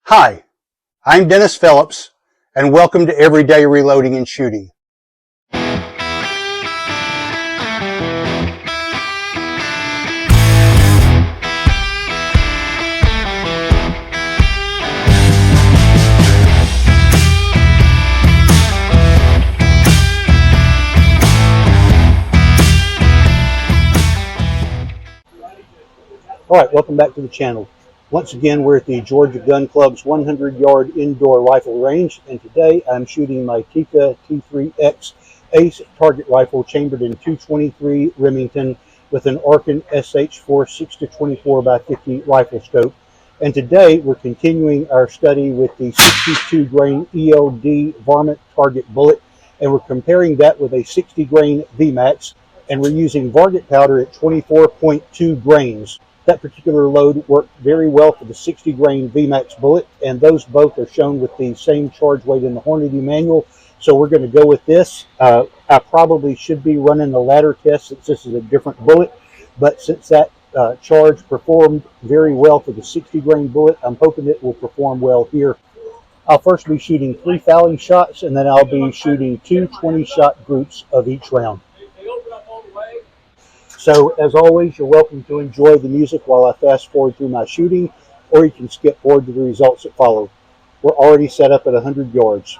Hi, I'm Dennis Phillips, and welcome to Everyday Reloading and Shooting. All right, welcome back to the channel. Once again, we're at the Georgia Gun Club's 100-yard indoor rifle range, and today I'm shooting my Tikka T3X Ace target rifle chambered in .223 Remington with an Arken SH4 6-24x50 rifle scope. And today we're continuing our study with the 62 grain ELD Varget target bullet, and we're comparing that with a 60 grain VMAX, and we're using Varget powder at 24.2 grains. That particular load worked very well for the 60 grain VMAX bullet, and those both are shown with the same charge weight in the Hornady manual. So we're going to go with this. I probably should be running the ladder test since this is a different bullet, but since that charge performed very well for the 60 grain bullet, I'm hoping it will perform well here. I'll first be shooting 3 fouling shots, and then I'll be shooting 2 20-shot groups of each round. So, as always, you're welcome to enjoy the music while I fast forward through my shooting, or you can skip forward to the results that follow. We're already set up at 100 yards.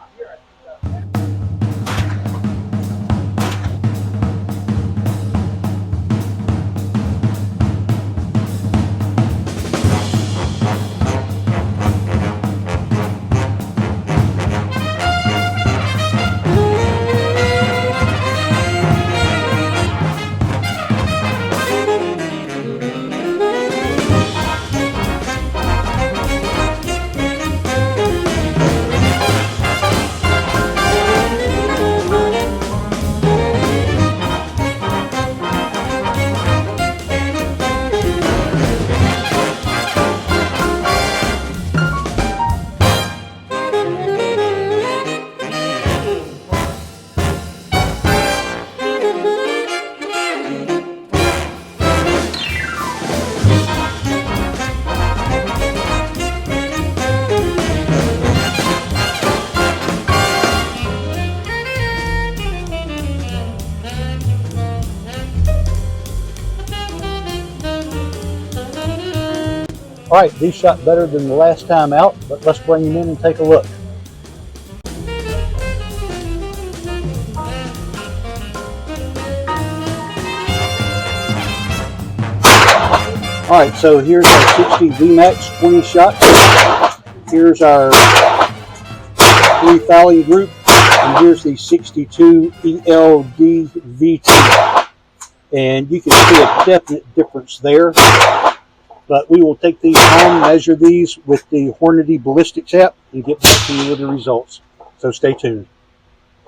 All right, these shot better than the last time out, but let's bring them in and take a look. All right, so here's our 60 VMAX 20 shots. Here's our 3 fouling group, and here's the 62 ELD-VT. And you can see a definite difference there. But we will take these home, measure these with the Hornady ballistics app, and get back to you with the results. So stay tuned.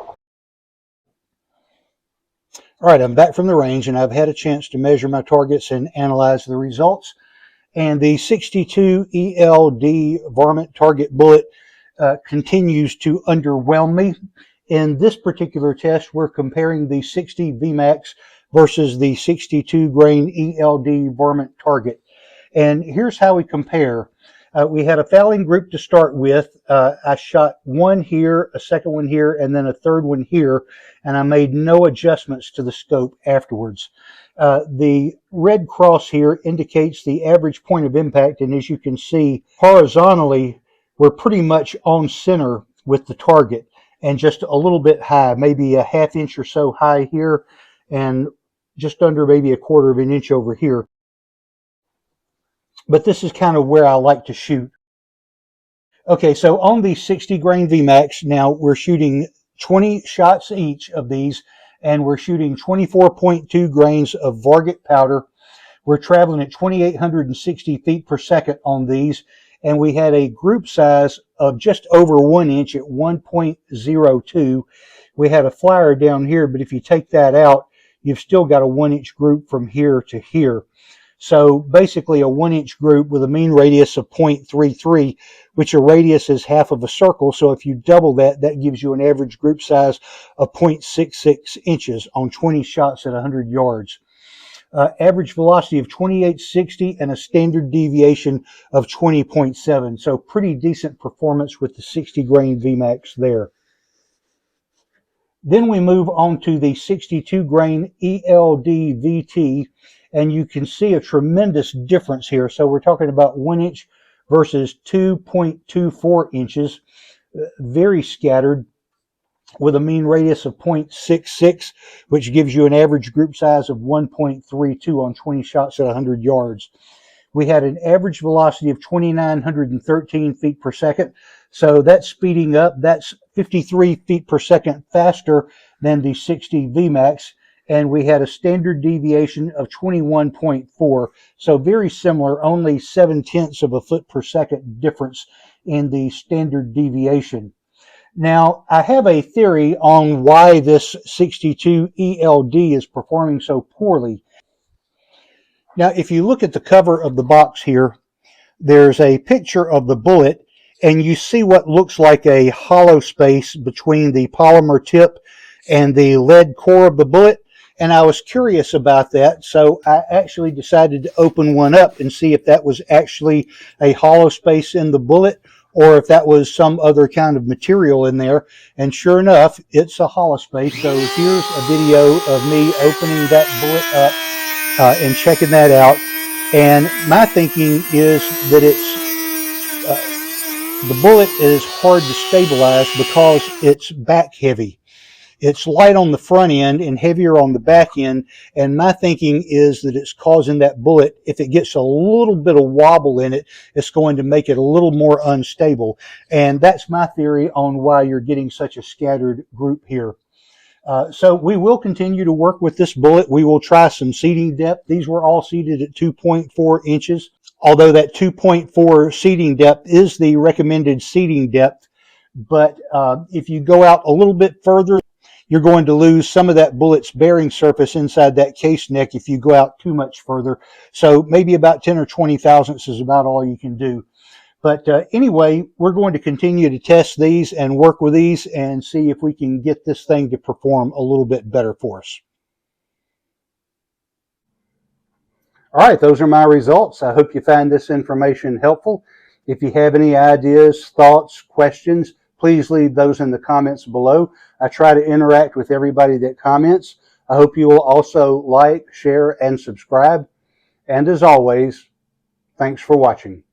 All right, I'm back from the range, and I've had a chance to measure my targets and analyze the results. And the 62 ELD Varget target bullet continues to underwhelm me. In this particular test, we're comparing the 60 VMAX versus the 62 grain ELD Varget target. And here's how we compare. We had a fouling group to start with. I shot one here, a second one here, and then a third one here, and I made no adjustments to the scope afterwards. The red cross here indicates the average point of impact, and as you can see, horizontally, we're pretty much on center with the target, and just a little bit high, maybe a ½ inch or so high here, and just under maybe a ¼ of an inch over here. But this is kind of where I like to shoot. Okay, so on the 60 grain VMAX, now we're shooting 20 shots each of these, and we're shooting 24.2 grains of Varget powder. We're traveling at 2,860 feet per second on these, and we had a group size of just over 1 inch at 1.02. We had a flyer down here, but if you take that out, you've still got a 1 inch group from here to here. So basically a 1 inch group with a mean radius of 0.33, which a radius is half of a circle. So if you double that, that gives you an average group size of 0.66 inches on 20 shots at 100 yards. average velocity of 2860, and a standard deviation of 20.7. So pretty decent performance with the 60 grain VMAX there. Then we move on to the 62 grain ELD-VT, and you can see a tremendous difference here. So we're talking about 1 inch versus 2.24 inches, very scattered, with a mean radius of 0.66, which gives you an average group size of 1.32 on 20 shots at 100 yards. We had an average velocity of 2,913 feet per second. So that's speeding up. That's 53 feet per second faster than the 60 VMAX. And we had a standard deviation of 21.4. So very similar, only 7/10 of a foot per second difference in the standard deviation. Now, I have a theory on why this 62 ELD is performing so poorly. Now, if you look at the cover of the box here, there's a picture of the bullet, and you see what looks like a hollow space between the polymer tip and the lead core of the bullet. And I was curious about that, so I actually decided to open one up and see if that was actually a hollow space in the bullet, or if that was some other kind of material in there. And sure enough, it's a hollow space. So here's a video of me opening that bullet up and checking that out. And my thinking is that the bullet is hard to stabilize because it's back heavy. It's light on the front end and heavier on the back end. And my thinking is that it's causing that bullet, if it gets a little bit of wobble in it, it's going to make it a little more unstable. And that's my theory on why you're getting such a scattered group here. So we will continue to work with this bullet. We will try some seating depth. These were all seated at 2.4 inches, although that 2.4 seating depth is the recommended seating depth. But if you go out a little bit further, you're going to lose some of that bullet's bearing surface inside that case neck if you go out too much further. So maybe about 10 or 20 thousandths is about all you can do. But anyway, we're going to continue to test these and work with these and see if we can get this thing to perform a little bit better for us. All right, those are my results. I hope you find this information helpful. If you have any ideas, thoughts, questions, please leave those in the comments below. I try to interact with everybody that comments. I hope you will also like, share, and subscribe. And as always, thanks for watching.